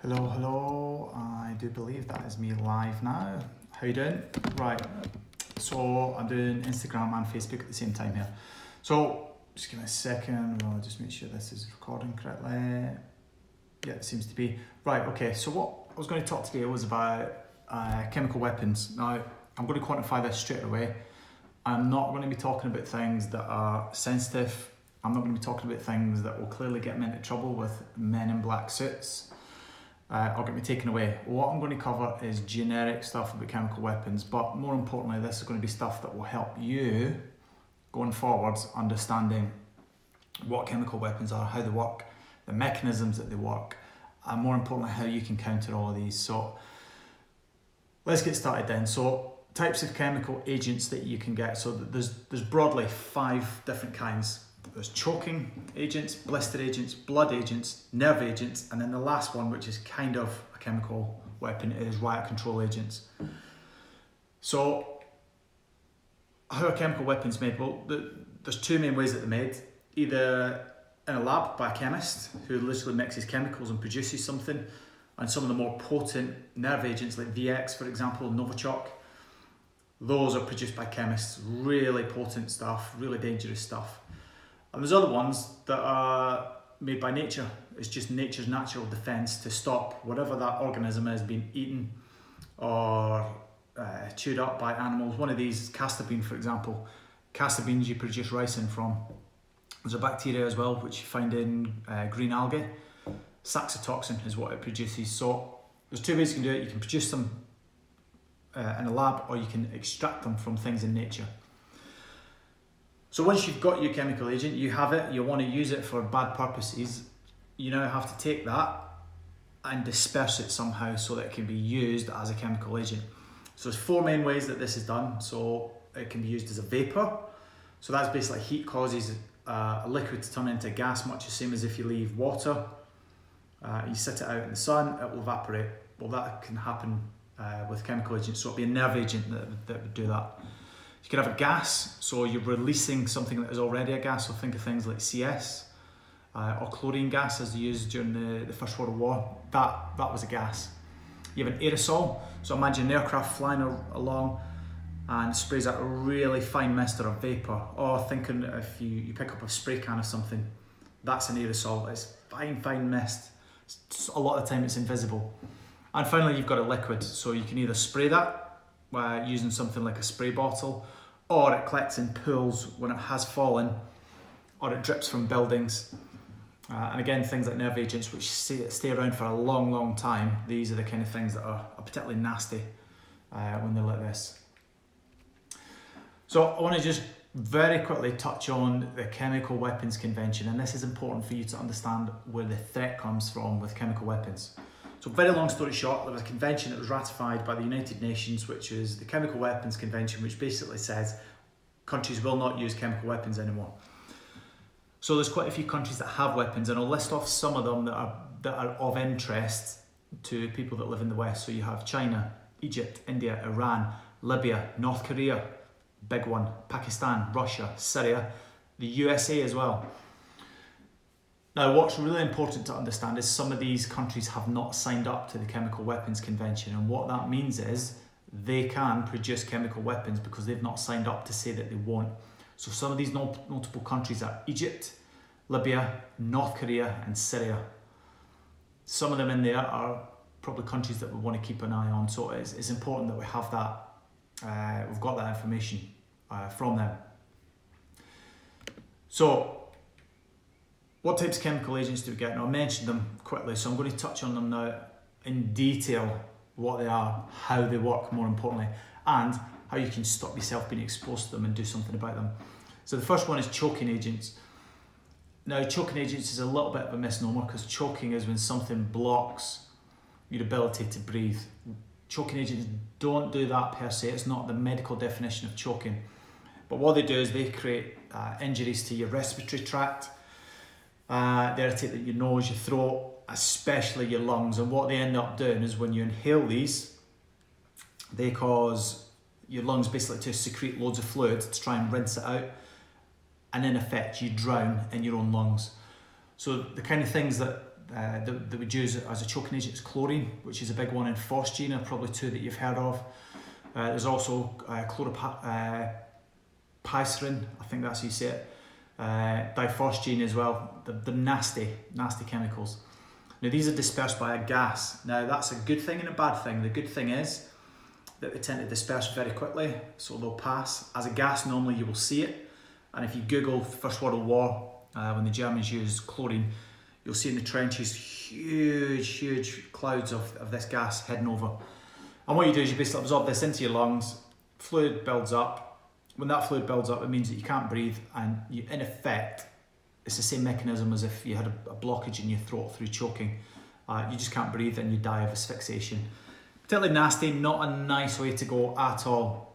Hello, I do believe that is me live now. How you doing? Right, so I'm doing Instagram and Facebook at the same time here. So, just give me a second, I'll just make sure this is recording correctly. Yeah, it seems to be. Right, okay, so what I was going to talk today was about chemical weapons. Now, I'm going to quantify this straight away. I'm not going to be talking about things that are sensitive. I'm not going to be talking about things that will clearly get me into trouble with men in black suits. Or get me taken away. What I'm going to cover is generic stuff about chemical weapons, but more importantly, this is going to be stuff that will help you going forwards understanding what chemical weapons are, how they work, the mechanisms that they work, and more importantly, how you can counter all of these. So let's get started then. So types of chemical agents that you can get. So there's broadly 5 different kinds. There's choking agents, blister agents, blood agents, nerve agents, and then the last one, which is kind of a chemical weapon, is riot control agents. So how are chemical weapons made? Well, there's 2 main ways that they're made. Either in a lab by a chemist who literally mixes chemicals and produces something, and some of the more potent nerve agents like VX, for example, Novichok, those are produced by chemists. Really potent stuff, really dangerous stuff. And there's other ones that are made by nature. It's just nature's natural defense to stop whatever that organism is being eaten or chewed up by animals. One of these, castor bean, for example. Castor beans you produce ricin from. There's a bacteria as well, which you find in green algae. Saxitoxin is what it produces. So there's 2 ways you can do it. You can produce them in a lab, or you can extract them from things in nature. So once you've got your chemical agent, you have it, you want to use it for bad purposes, you now have to take that and disperse it somehow so that it can be used as a chemical agent. So there's 4 main ways that this is done. So it can be used as a vapor. So that's basically heat causes a liquid to turn into gas, much the same as if you leave water. You sit it out in the sun, it will evaporate. Well, that can happen with chemical agents. So it'll be a nerve agent that would do that. You can have a gas, so you're releasing something that is already a gas, so think of things like CS or chlorine gas as used during the First World War. That was a gas. You have an aerosol, so imagine an aircraft flying along and sprays out a really fine mist or a vapour. Or thinking if you pick up a spray can of something, that's an aerosol. It's fine mist. A lot of the time it's invisible. And finally you've got a liquid, so you can either spray that using something like a spray bottle, or it collects in pools when it has fallen, or it drips from buildings. And again, things like nerve agents, which stay around for a long time, these are the kind of things that are particularly nasty when they're like this. So I want to just very quickly touch on the Chemical Weapons Convention, and this is important for you to understand where the threat comes from with chemical weapons. So very long story short, there was a convention that was ratified by the United Nations, which is the Chemical Weapons Convention, which basically says countries will not use chemical weapons anymore. So there's quite a few countries that have weapons, and I'll list off some of them that are of interest to people that live in the West. So you have China, Egypt, India, Iran, Libya, North Korea, big one, Pakistan, Russia, Syria, the USA as well. Now, what's really important to understand is some of these countries have not signed up to the Chemical Weapons Convention, and what that means is they can produce chemical weapons because they've not signed up to say that they won't. So some of these notable countries are Egypt, Libya, North Korea, and Syria. Some of them in there are probably countries that we want to keep an eye on, so it's important that we have that, we've got that information from them. So, what types of chemical agents do we get? Now, I mentioned them quickly, so I'm going to touch on them now in detail, what they are, how they work more importantly, and how you can stop yourself being exposed to them and do something about them. So the first one is choking agents. Now, choking agents is a little bit of a misnomer because choking is when something blocks your ability to breathe. Choking agents don't do that per se, it's not the medical definition of choking. But what they do is they create injuries to your respiratory tract. They irritate your nose, your throat, especially your lungs, and what they end up doing is when you inhale these, they cause your lungs basically to secrete loads of fluid to try and rinse it out, and in effect you drown in your own lungs. So the kind of things that that would use as a choking agent is chlorine, which is a big one, and phosgene are probably two that you've heard of. There's also chloropycerin, I think that's how you say it, diphosgene as well. They're nasty chemicals. Now these are dispersed by a gas. Now that's a good thing and a bad thing. The good thing is that they tend to disperse very quickly, so they'll pass. As a gas, normally you will see it, and if you Google First World War, when the Germans used chlorine, you'll see in the trenches huge clouds of this gas heading over. And what you do is you basically absorb this into your lungs, fluid builds up. When that fluid builds up, it means that you can't breathe, and you, in effect, it's the same mechanism as if you had a blockage in your throat through choking. You just can't breathe and you die of asphyxiation. Particularly nasty, not a nice way to go at all.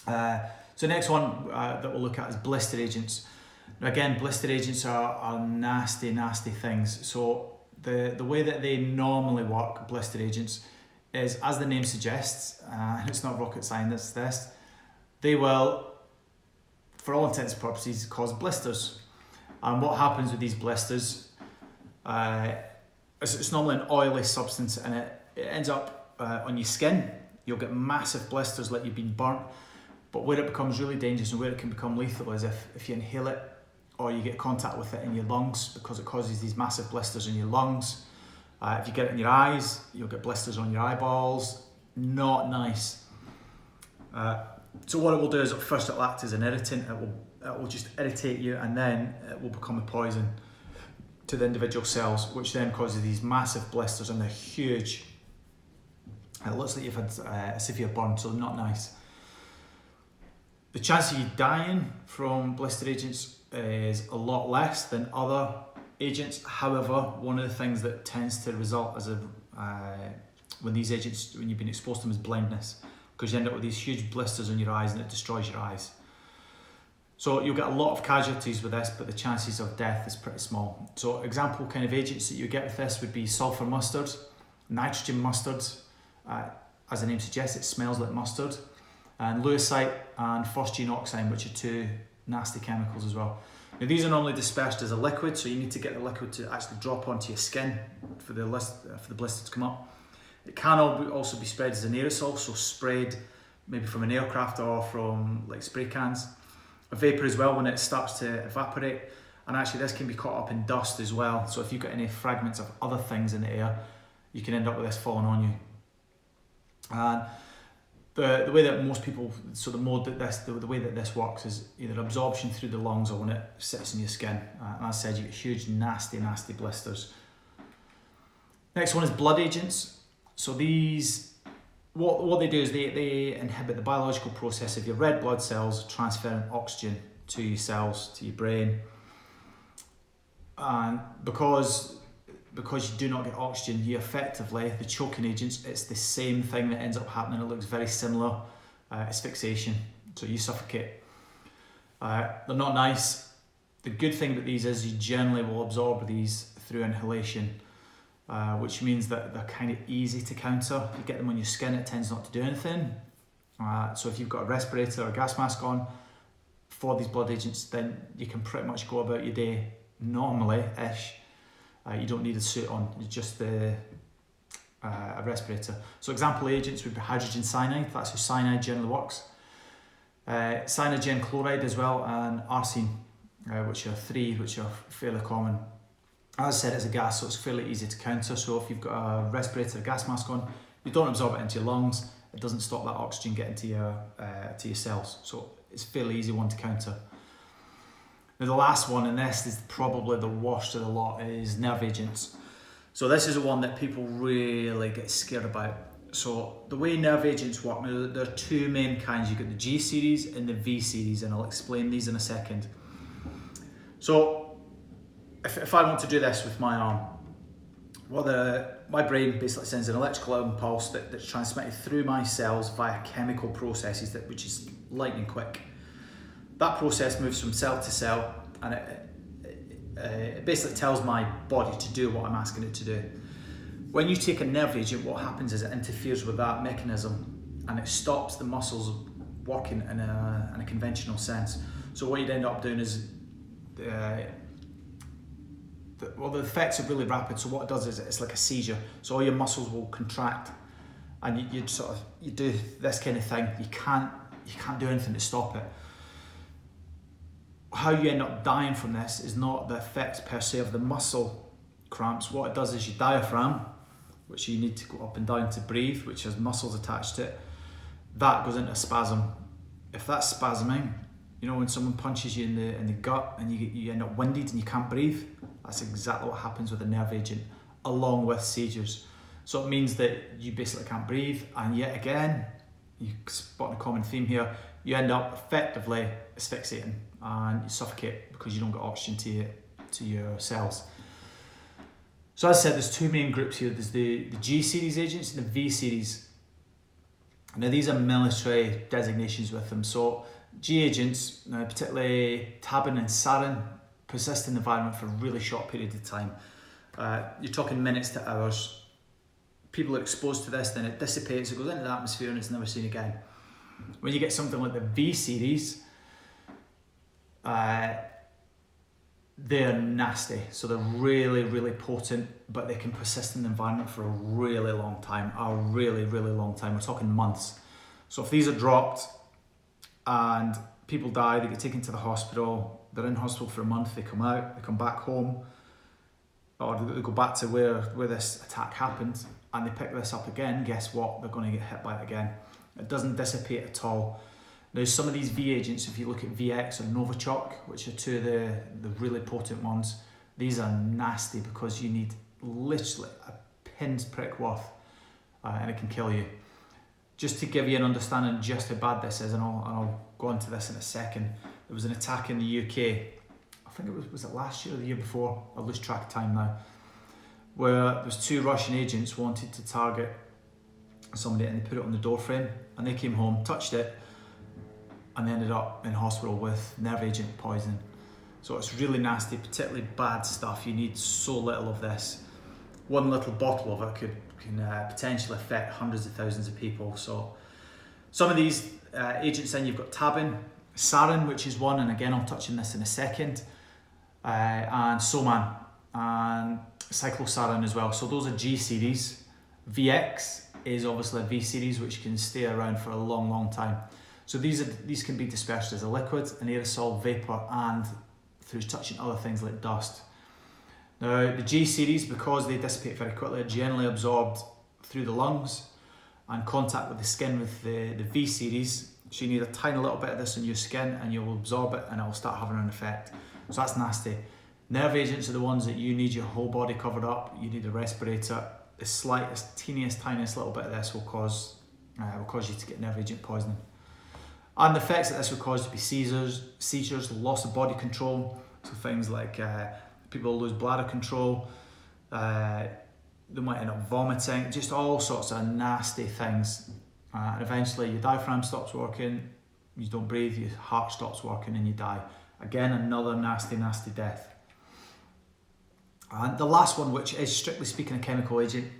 So next one that we'll look at is blister agents. Now again, blister agents are nasty things. So the way that they normally work, blister agents, is, as the name suggests, and it's not rocket science, this, they will, for all intents and purposes, cause blisters. And what happens with these blisters, it's normally an oily substance, and it ends up on your skin. You'll get massive blisters like you've been burnt. But where it becomes really dangerous and where it can become lethal is if you inhale it or you get contact with it in your lungs, because it causes these massive blisters in your lungs. If you get it in your eyes, you'll get blisters on your eyeballs. Not nice. So what it will do is, first it'll act as an irritant. It will just irritate you, and then it will become a poison to the individual cells, which then causes these massive blisters, and they're huge. It looks like you've had a severe burn, so not nice. The chance of you dying from blister agents is a lot less than other agents. However, one of the things that tends to result as when you've been exposed to them, is blindness, because you end up with these huge blisters on your eyes and it destroys your eyes. So you'll get a lot of casualties with this, but the chances of death is pretty small. So example kind of agents that you get with this would be sulfur mustard, nitrogen mustard. As the name suggests, it smells like mustard. And leucite and phosgene oxide, which are two nasty chemicals as well. Now these are normally dispersed as a liquid, so you need to get the liquid to actually drop onto your skin for the blister to come up. It can also be spread as an aerosol, so sprayed maybe from an aircraft or from like spray cans. A vapor as well when it starts to evaporate, and actually this can be caught up in dust as well. So if you've got any fragments of other things in the air, you can end up with this falling on you. And the way that most people, so the way that this works is either absorption through the lungs or when it sits in your skin. And as I said, you get huge, nasty blisters. Next one is blood agents. So these, what they do is they inhibit the biological process of your red blood cells transferring oxygen to your cells, to your brain. And because you do not get oxygen, you effectively, the choking agents, it's the same thing that ends up happening. It looks very similar, asphyxiation, so you suffocate. They're not nice. The good thing about these is you generally will absorb these through inhalation, which means that they're kind of easy to counter. If you get them on your skin, it tends not to do anything. So if you've got a respirator or a gas mask on for these blood agents, then you can pretty much go about your day normally-ish. You don't need a suit on, it's just a respirator. So example agents would be hydrogen cyanide, that's how cyanide generally works. Cyanogen chloride as well, and arsine, which are three, which are fairly common. As I said, it's a gas, so it's fairly easy to counter. So if you've got a respirator, a gas mask on, you don't absorb it into your lungs, it doesn't stop that oxygen getting to your cells. So it's a fairly easy one to counter. Now the last one, and this is probably the worst of the lot, is nerve agents. So this is the one that people really get scared about. So the way nerve agents work, there are two main kinds. You've got the G series and the V series, and I'll explain these in a second. So if I want to do this with my arm, my brain basically sends an electrical impulse that's transmitted through my cells via chemical processes, which is lightning quick. That process moves from cell to cell, and it basically tells my body to do what I'm asking it to do. When you take a nerve agent, what happens is it interferes with that mechanism, and it stops the muscles working in a conventional sense. So what you'd end up doing is the effects are really rapid. So what it does is it's like a seizure. So all your muscles will contract, and you do this kind of thing. You can't do anything to stop it. How you end up dying from this is not the effects per se of the muscle cramps. What it does is your diaphragm, which you need to go up and down to breathe, which has muscles attached to it, that goes into a spasm. If that's spasming, you know, when someone punches you in the gut and you end up winded and you can't breathe, that's exactly what happens with a nerve agent, along with seizures. So it means that you basically can't breathe, and yet again, you spot a common theme here, you end up effectively asphyxiating and you suffocate because you don't get oxygen to your cells. So as I said, there's two main groups here. There's the G series agents and the V series. Now these are military designations with them. So G agents, particularly tabin and sarin, persist in the environment for a really short period of time. You're talking minutes to hours. People are exposed to this, then it dissipates, it goes into the atmosphere and it's never seen again. When you get something like the V series, they're nasty. So they're really, really potent, but they can persist in the environment for a really long time, really long time. We're talking months. So if these are dropped and people die, they get taken to the hospital, they're in hospital for a month, they come out, they come back home, or they go back to where this attack happened, and they pick this up again, guess what? They're going to get hit by it again. It doesn't dissipate at all. Now some of these V agents, if you look at VX or Novichok, which are two of the really potent ones, these are nasty because you need literally a pin's prick worth and it can kill you. Just to give you an understanding just how bad this is, and I'll go into this in a second, there was an attack in the UK, I think it was it last year or the year before, I lose track of time now, where there's two Russian agents wanted to target somebody and they put it on the door frame, and they came home, touched it, and they ended up in hospital with nerve agent poisoning. So it's really nasty, particularly bad stuff. You need so little of this. One little bottle of it can potentially affect hundreds of thousands of people. So some of these agents, then you've got tabin, sarin, which is one, and again I'll touch on this in a second, and soman and cyclosarin as well. So those are G series. VX is obviously a V series, which can stay around for a long time. So these can be dispersed as a liquid, an aerosol, vapor, and through touching other things like dust. Now the G series, because they dissipate very quickly, are generally absorbed through the lungs and contact with the skin with the V series. So you need a tiny little bit of this on your skin and you'll absorb it and it'll start having an effect. So that's nasty. Nerve agents are the ones that you need your whole body covered up. You need a respirator. The slightest, teeniest, tiniest little bit of this will cause you to get nerve agent poisoning. And the effects that this will cause to be seizures, loss of body control. So things like people lose bladder control, they might end up vomiting, just all sorts of nasty things. And eventually your diaphragm stops working, you don't breathe, your heart stops working and you die. Again, another nasty death. And the last one, which is strictly speaking a chemical agent,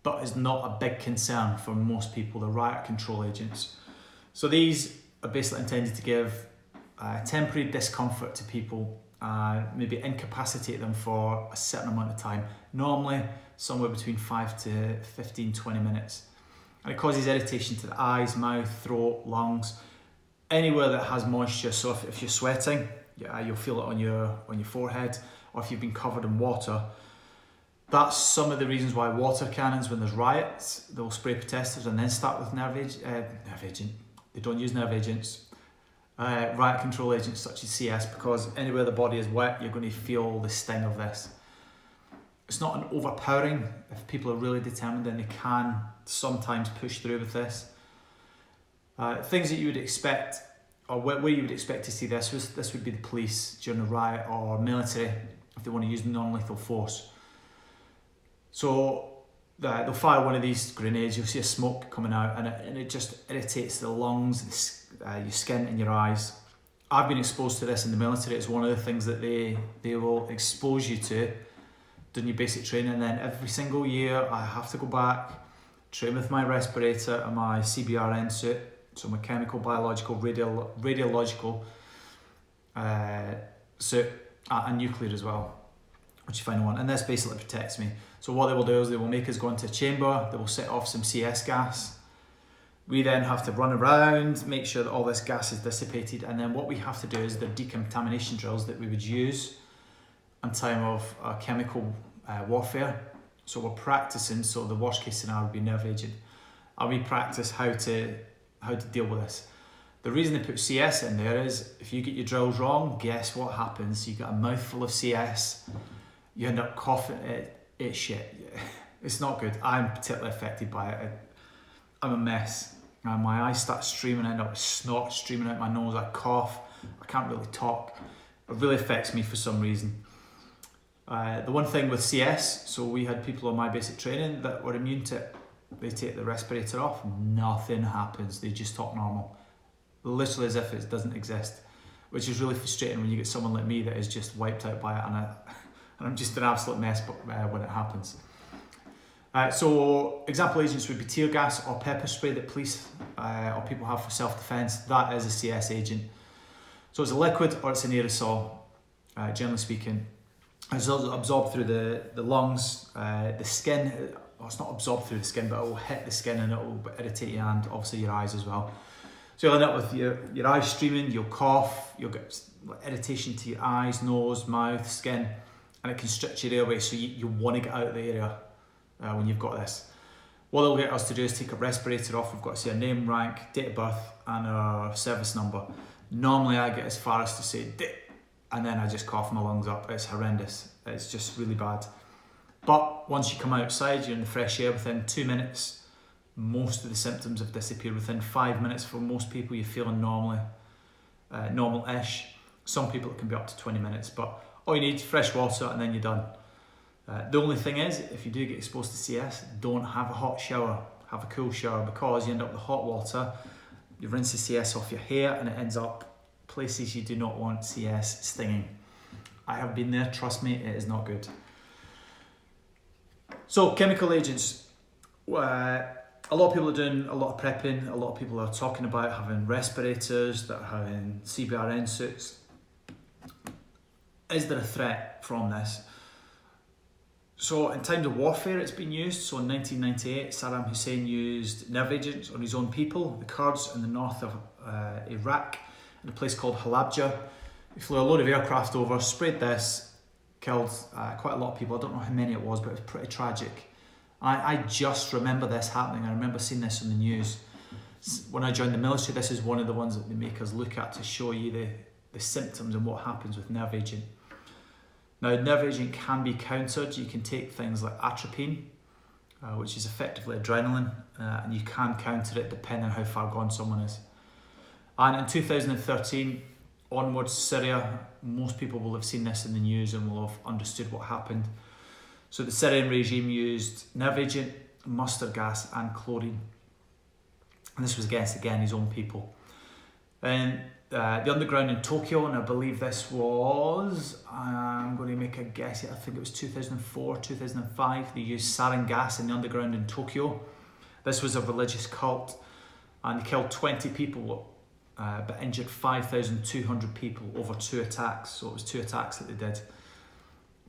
but is not a big concern for most people, the riot control agents. So these are basically intended to give temporary discomfort to people, maybe incapacitate them for a certain amount of time, normally somewhere between 5 to 15, 20 minutes. And it causes irritation to the eyes, mouth, throat, lungs, anywhere that has moisture. So if you're sweating, you'll feel it on your forehead, or if you've been covered in water. That's some of the reasons why water cannons, when there's riots, they'll spray protesters and then start with nerve agent. They don't use nerve agents. Riot control agents such as CS, because anywhere the body is wet, you're going to feel the sting of this. It's not an overpowering. If people are really determined, then they can sometimes push through with this. Things that you would expect, or where you would expect to see this would be the police during a riot, or military if they want to use non-lethal force. So they'll fire one of these grenades, you'll see a smoke coming out, and it just irritates the lungs, your skin and your eyes. I've been exposed to this in the military. It's one of the things that they will expose you to during your basic training, and then every single year I have to go back, train with my respirator and my CBRN suit, so my chemical, biological, radiological suit, and nuclear as well. which you find one, and this basically protects me. So what they will do is they will make us go into a chamber, they will set off some CS gas. We then have to run around, make sure that all this gas is dissipated, and then what we have to do is the decontamination drills that we would use in time of chemical warfare. So we're practicing, so the worst case scenario would be nerve agent. And we practice how to deal with this. The reason they put CS in there is if you get your drills wrong, guess what happens? You get a mouthful of CS, you end up coughing, it's shit. It's not good. I'm particularly affected by it. I'm a mess. My eyes start streaming, I end up with snot streaming out my nose, I cough, I can't really talk. It really affects me for some reason. The one thing with CS, so we had people on my basic training that were immune to it. They take the respirator off, nothing happens, they just talk normal. Literally as if it doesn't exist, which is really frustrating when you get someone like me that is just wiped out by it, and I'm just an absolute mess when it happens. So example agents would be tear gas or pepper spray that police or people have for self-defense. That is a CS agent. So it's a liquid or it's an aerosol, generally speaking. It's absorbed through the lungs, the skin. It's not absorbed through the skin, but it will hit the skin and it will irritate you, and obviously your eyes as well. So you'll end up with your eyes streaming, you'll cough, you'll get irritation to your eyes, nose, mouth, skin, and it constricts your airway, so you want to get out of the area when you've got this. What they'll get us to do is take a respirator off. We've got to say a name, rank, date of birth, and our service number. Normally I get as far as to say dip, and then I just cough my lungs up. It's horrendous. It's just really bad. But once you come outside, you're in the fresh air, within 2 minutes, most of the symptoms have disappeared. Within 5 minutes, for most people, you're feeling normal-ish. Some people it can be up to 20 minutes, but all you need is fresh water and then you're done. The only thing is, if you do get exposed to CS, don't have a hot shower, have a cool shower, because you end up with hot water, you rinse the CS off your hair and it ends up places you do not want CS stinging. I have been there, trust me, it is not good. So chemical agents, a lot of people are doing a lot of prepping, a lot of people are talking about having respirators, that are having CBRN suits. Is there a threat from this? So in times of warfare it's been used. So in 1998 Saddam Hussein used nerve agents on his own people, the Kurds in the north of Iraq, in a place called Halabja. He flew a load of aircraft over, sprayed this, killed quite a lot of people. I don't know how many it was, but it was pretty tragic. I just remember this happening. I remember seeing this on the news. When I joined the military, this is one of the ones that they make us look at to show you the symptoms and what happens with nerve agent. Now, nerve agent can be countered. You can take things like atropine, which is effectively adrenaline, and you can counter it depending on how far gone someone is. And in 2013, onwards, Syria, most people will have seen this in the news and will have understood what happened. So the Syrian regime used nerve agent, mustard gas and chlorine. And this was against, again, his own people. And the underground in Tokyo, and I believe this was, I'm going to make a guess, I think it was 2004, 2005, they used sarin gas in the underground in Tokyo. This was a religious cult, and they killed 20 people, but injured 5,200 people over 2 attacks. So it was 2 attacks that they did.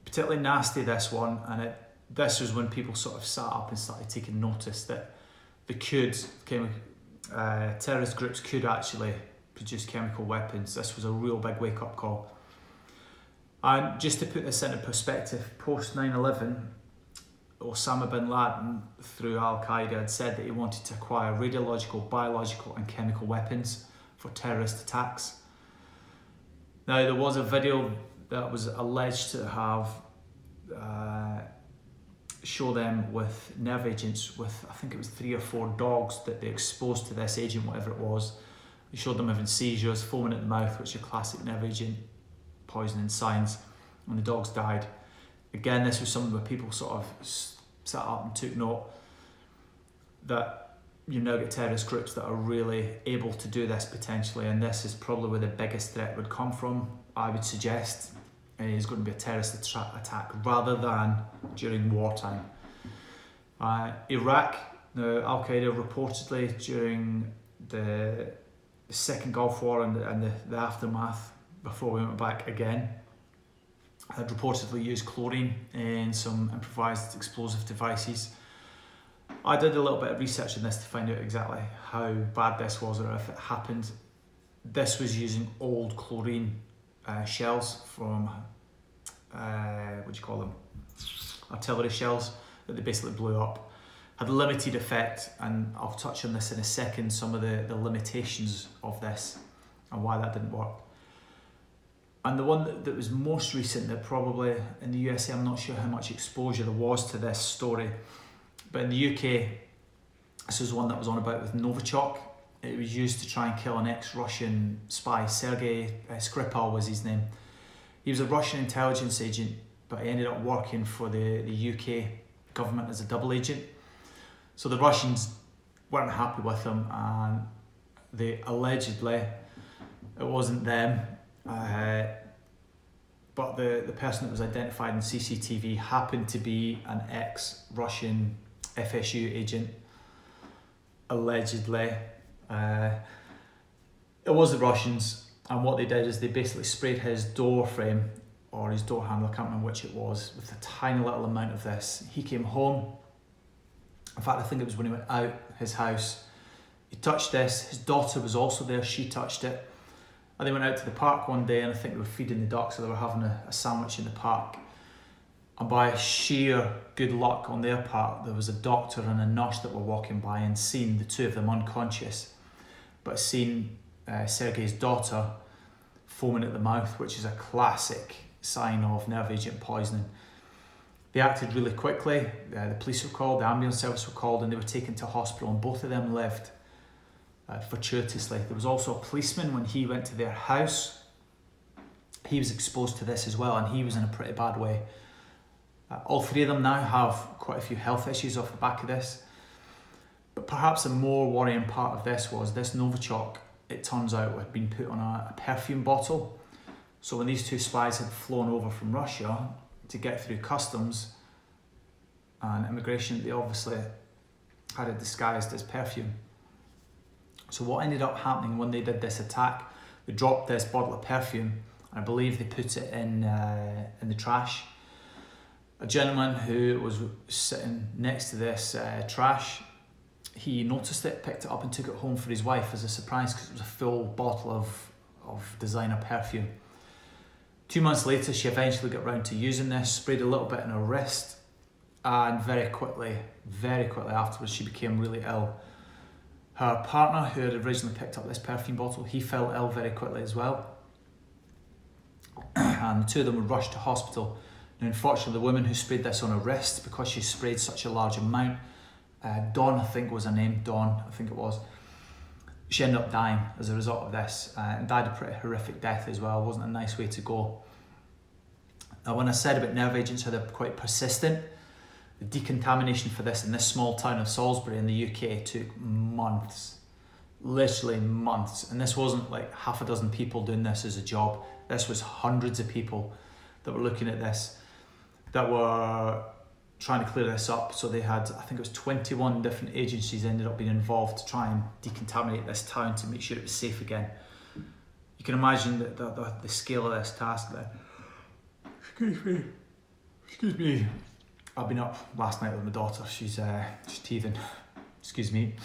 Particularly nasty, this one, and this was when people sort of sat up and started taking notice that terrorist groups could actually produce chemical weapons. This was a real big wake-up call. And just to put this into perspective, post 9/11, Osama bin Laden, through Al-Qaeda, had said that he wanted to acquire radiological, biological and chemical weapons for terrorist attacks. Now, there was a video that was alleged to have show them with nerve agents with, I think it was 3 or 4 dogs that they exposed to this agent, whatever it was. They showed them having seizures, foaming at the mouth, which are classic nerve agent poisoning signs, and the dogs died. Again, this was something where people sort of sat up and took note that you now get terrorist groups that are really able to do this potentially, and this is probably where the biggest threat would come from, I would suggest. Is going to be a terrorist attack rather than during wartime. Iraq, now Al-Qaeda reportedly during the Second Gulf War and the aftermath, before we went back again, had reportedly used chlorine in some improvised explosive devices. I did a little bit of research on this to find out exactly how bad this was or if it happened. This was using old chlorine shells from, what do you call them? Artillery shells that they basically blew up. Had limited effect, and I'll touch on this in a second, some of the limitations of this and why that didn't work. And the one that was most recent, that probably in the USA, I'm not sure how much exposure there was to this story, but in the UK, this was one that was on about with Novichok. It was used to try and kill an ex-Russian spy. Sergei Skripal was his name. He was a Russian intelligence agent, but he ended up working for the UK government as a double agent. So the Russians weren't happy with him, and they allegedly, it wasn't them, but the person that was identified in CCTV happened to be an ex-Russian FSU agent, allegedly. It was the Russians, and what they did is they basically sprayed his door frame or his door handle, I can't remember which it was, with a tiny little amount of this. He came home, in fact I think it was when he went out his house, he touched this. His daughter was also there, she touched it, and they went out to the park one day, and I think they were feeding the ducks, so they were having a sandwich in the park, and by sheer good luck on their part, there was a doctor and a nurse that were walking by and seen the two of them unconscious, but seen Sergei's daughter foaming at the mouth, which is a classic sign of nerve agent poisoning. They acted really quickly. The police were called, the ambulance service were called, and they were taken to hospital, and both of them lived fortuitously. There was also a policeman, when he went to their house, he was exposed to this as well, and he was in a pretty bad way. All three of them now have quite a few health issues off the back of this. But perhaps a more worrying part of this was this Novichok, it turns out, had been put on a perfume bottle. So when these two spies had flown over from Russia to get through customs and immigration, they obviously had it disguised as perfume. So what ended up happening when they did this attack, they dropped this bottle of perfume, and I believe they put it in the trash. A gentleman who was sitting next to this trash, he noticed it, picked it up and took it home for his wife as a surprise, because it was a full bottle of designer perfume. 2 months later, she eventually got round to using this, sprayed a little bit in her wrist, and very quickly afterwards, she became really ill. Her partner, who had originally picked up this perfume bottle, he fell ill very quickly as well. And the two of them were rushed to hospital. Now, unfortunately, the woman who sprayed this on her wrist, because she sprayed such a large amount, Dawn, I think was her name, Dawn, I think it was, she ended up dying as a result of this, and died a pretty horrific death as well. It wasn't a nice way to go. Now, when I said about nerve agents, how they're quite persistent, the decontamination for this in this small town of Salisbury in the UK took months, literally months. And this wasn't like half a dozen people doing this as a job. This was hundreds of people that were looking at this, that were trying to clear this up. So they had, I think it was 21 different agencies ended up being involved to try and decontaminate this town to make sure it was safe again. You can imagine the scale of this task there. Excuse me. I've been up last night with my daughter, she's teething, excuse me.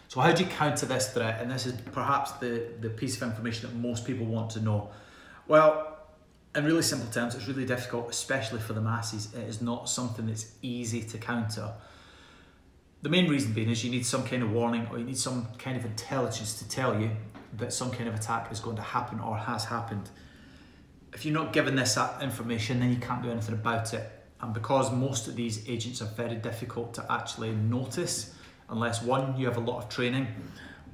So how do you counter this threat? And this is perhaps the piece of information that most people want to know. Well, in really simple terms, it's really difficult, especially for the masses. It is not something that's easy to counter. The main reason being is you need some kind of warning, or you need some kind of intelligence to tell you that some kind of attack is going to happen or has happened. If you're not given this information, then you can't do anything about it. And because most of these agents are very difficult to actually notice, unless one, you have a lot of training,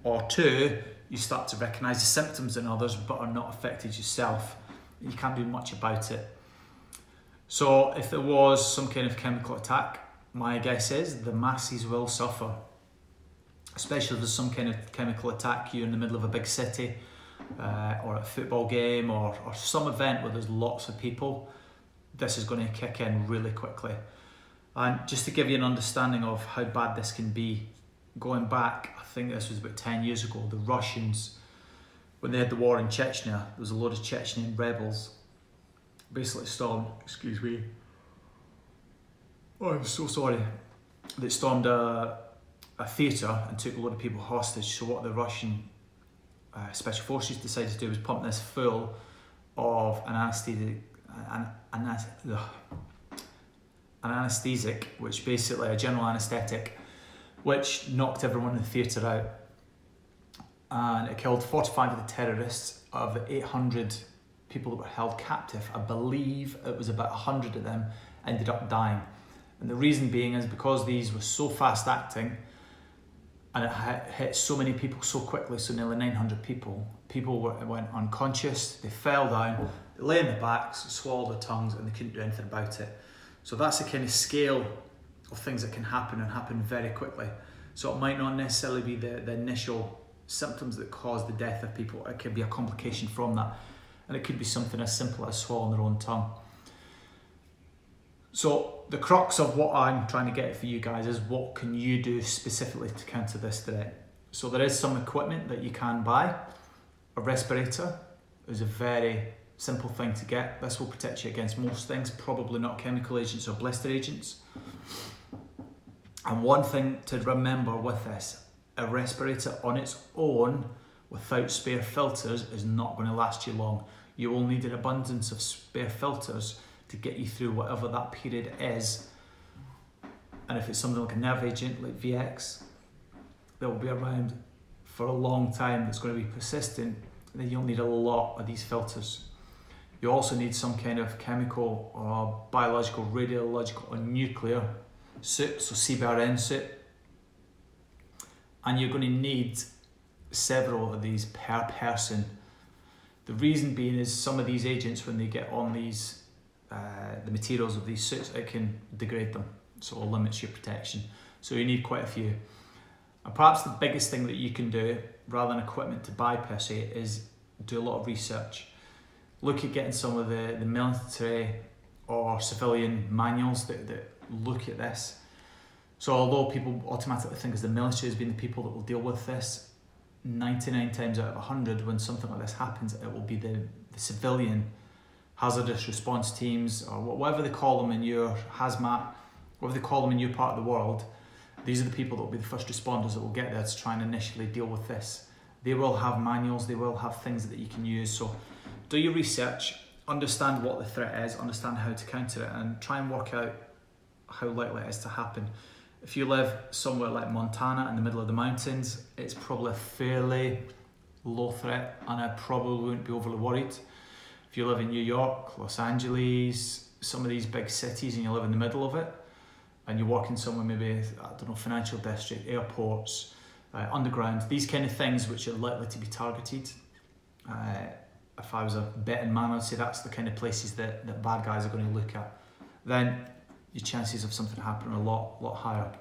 or two, you start to recognise the symptoms in others but are not affected yourself, you can't do much about it. So if there was some kind of chemical attack, my guess is the masses will suffer. Especially if there's some kind of chemical attack, you're in the middle of a big city, or a football game, or some event where there's lots of people, this is going to kick in really quickly. And just to give you an understanding of how bad this can be, going back, I think this was about 10 years ago, the Russians, when they had the war in Chechnya, there was a load of Chechen rebels, basically stormed, excuse me, oh I'm so sorry, they stormed a theatre and took a load of people hostage. So what the Russian special forces decided to do was pump this full of an anaesthetic, which basically a general anaesthetic, which knocked everyone in the theatre out. And it killed 45 of the terrorists. Of the 800 people that were held captive, I believe it was about 100 of them ended up dying. And the reason being is because these were so fast acting and it hit so many people so quickly, so nearly 900 people went unconscious, they fell down, they lay on their backs, swallowed their tongues, and they couldn't do anything about it. So that's the kind of scale of things that can happen and happen very quickly. So it might not necessarily be the initial symptoms that cause the death of people. It could be a complication from that, and it could be something as simple as swallowing their own tongue. So the crux of what I'm trying to get for you guys is what can you do specifically to counter this threat. So there is some equipment that you can buy. A respirator is a very simple thing to get. This will protect you against most things, probably not chemical agents or blister agents. And one thing to remember with this, a respirator on its own without spare filters is not going to last you long. You will need an abundance of spare filters to get you through whatever that period is. And if it's something like a nerve agent like VX that will be around for a long time, that's going to be persistent, then you'll need a lot of these filters. You also need some kind of chemical or biological, radiological or nuclear suit, so CBRN suit. And you're going to need several of these per person. The reason being is some of these agents, when they get on these, the materials of these suits, it can degrade them, so it limits your protection. So you need quite a few. And perhaps the biggest thing that you can do, rather than equipment to buy per se, is do a lot of research. Look at getting some of the military or civilian manuals that look at this. So although people automatically think as the military has been the people that will deal with this, 99 times out of 100 when something like this happens, it will be the civilian hazardous response teams, or whatever they call them in your hazmat, whatever they call them in your part of the world. These are the people that will be the first responders that will get there to try and initially deal with this. They will have manuals, they will have things that you can use. So do your research, understand what the threat is, understand how to counter it, and try and work out how likely it is to happen. If you live somewhere like Montana in the middle of the mountains, it's probably a fairly low threat and I probably wouldn't be overly worried. If you live in New York, Los Angeles, some of these big cities and you live in the middle of it and you're working somewhere maybe, I don't know, financial district, airports, underground, these kind of things which are likely to be targeted. If I was a betting man, I'd say that's the kind of places that bad guys are going to look at. Then your chances of something happening are a lot higher.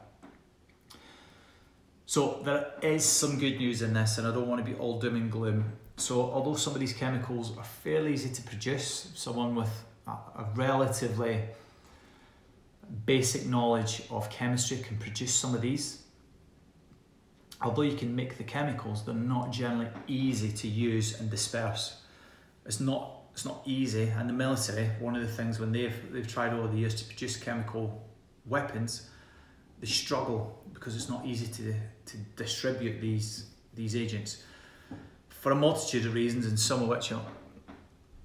So there is some good news in this, and I don't want to be all doom and gloom. So although some of these chemicals are fairly easy to produce, someone with a relatively basic knowledge of chemistry can produce some of these. Although you can make the chemicals, they're not generally easy to use and disperse. It's not easy, and the military, one of the things when they've tried over the years to produce chemical weapons, they struggle because it's not easy to distribute these agents for a multitude of reasons, and some of which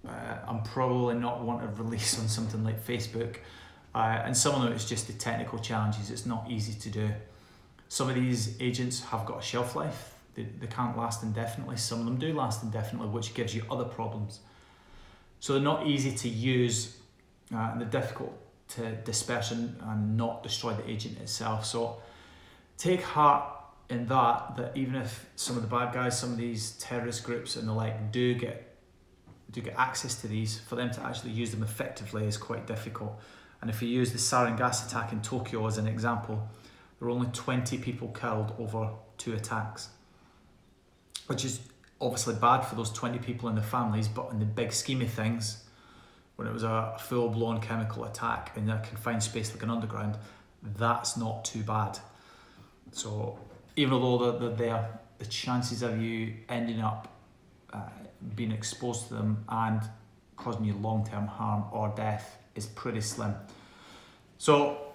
I'm probably not want to release on something like Facebook, and some of them it's just the technical challenges. It's not easy to do. Some of these agents have got a shelf life. They can't last indefinitely. Some of them do last indefinitely, which gives you other problems. So they're not easy to use, and they're difficult to disperse and not destroy the agent itself. So take heart in that even if some of the bad guys, some of these terrorist groups and the like do get access to these, for them to actually use them effectively is quite difficult. And if you use the sarin gas attack in Tokyo as an example, there were only 20 people killed over 2 attacks, which is obviously bad for those 20 people and their families, but in the big scheme of things, when it was a full-blown chemical attack in a confined space like an underground, that's not too bad. So even though they're there, the chances of you ending up being exposed to them and causing you long-term harm or death is pretty slim. So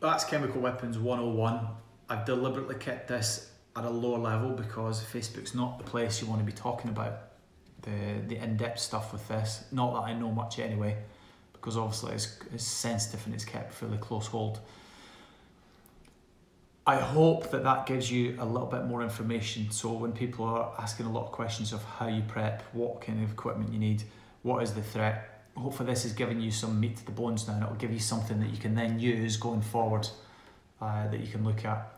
that's Chemical Weapons 101. I've deliberately kept this at a lower level because Facebook's not the place you want to be talking about the in-depth stuff with this. Not that I know much anyway, because obviously it's sensitive and it's kept fairly close hold. I hope that gives you a little bit more information, so when people are asking a lot of questions of how you prep, what kind of equipment you need, what is the threat, hopefully this is giving you some meat to the bones now, and it'll give you something that you can then use going forward, that you can look at.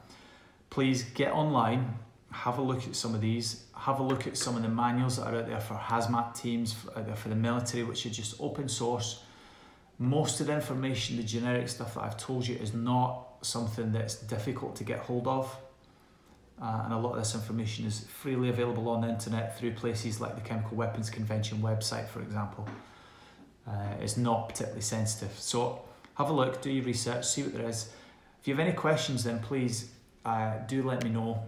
Please get online, have a look at some of these, have a look at some of the manuals that are out there for hazmat teams, out there for the military, which are just open source. Most of the information, the generic stuff that I've told you, is not something that's difficult to get hold of, and a lot of this information is freely available on the internet through places like the Chemical Weapons Convention website, for example. It's not particularly sensitive, so have a look, do your research, see what there is. If you have any questions, then please do let me know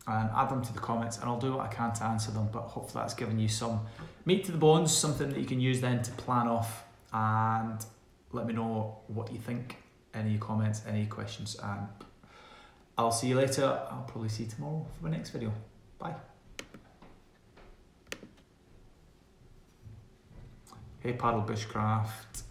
and add them to the comments, and I'll do what I can to answer them, but hopefully that's given you some meat to the bones, something that you can use then to plan off, and let me know what you think. Any comments, any questions, and I'll see you later. I'll probably see you tomorrow for my next video. Bye. Hey Paddle Bushcraft.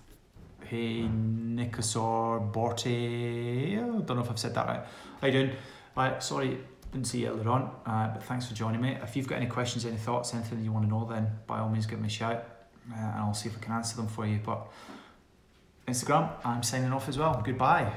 Hey Nikosor Borte. I don't know if I've said that right. How you doing? Right, sorry, didn't see you earlier on, but thanks for joining me. If you've got any questions, any thoughts, anything you want to know, then by all means give me a shout, and I'll see if I can answer them for you. But Instagram, I'm signing off as well. Goodbye.